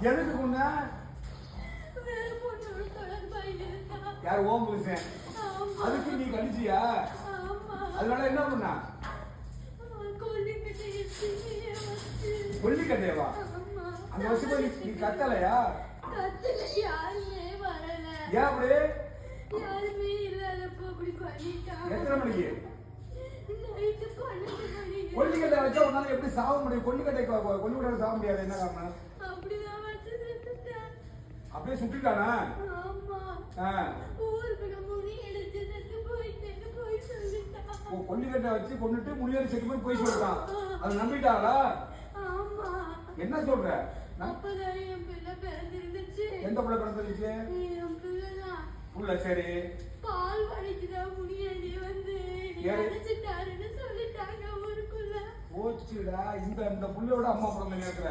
எதுக்கு கொன்ன? யார் ஓம் புருஷன்? அதுக்கு நீ கழிச்சியா? அதனால என்ன பண்ணா? கொல்லிக்கட்டையவா? அந்த வருஷம் நீ கத்தலையா? ஏன் அப்படி? எத்தனை மணிக்கு? கொல்லிக்கட்டை வச்சா உன்னால எப்படி சாக முடியும்? கொல்லிக்கட்டை சாக முடியாது. என்ன காரணம்? அப்படியே சுட்டுட்டானா? கொல்லிக்கட்டை வச்சு கொண்டுட்டு முனியாரி செட்டு போய் போய் சொல்றான். அது நம்பிட்டாளா? என்ன சொல்ற? எந்த பிள்ளை பிறந்துருச்சு? புள்ள சரி பால் வடிக்குதா முனியாண்டி வந்து அடிச்சிட்டாருன்னு சொல்லிட்டாங்க ஊருக்குள்ள. போச்சுடா. இந்த புள்ளையோட அம்மா பிறந்த நேரத்துல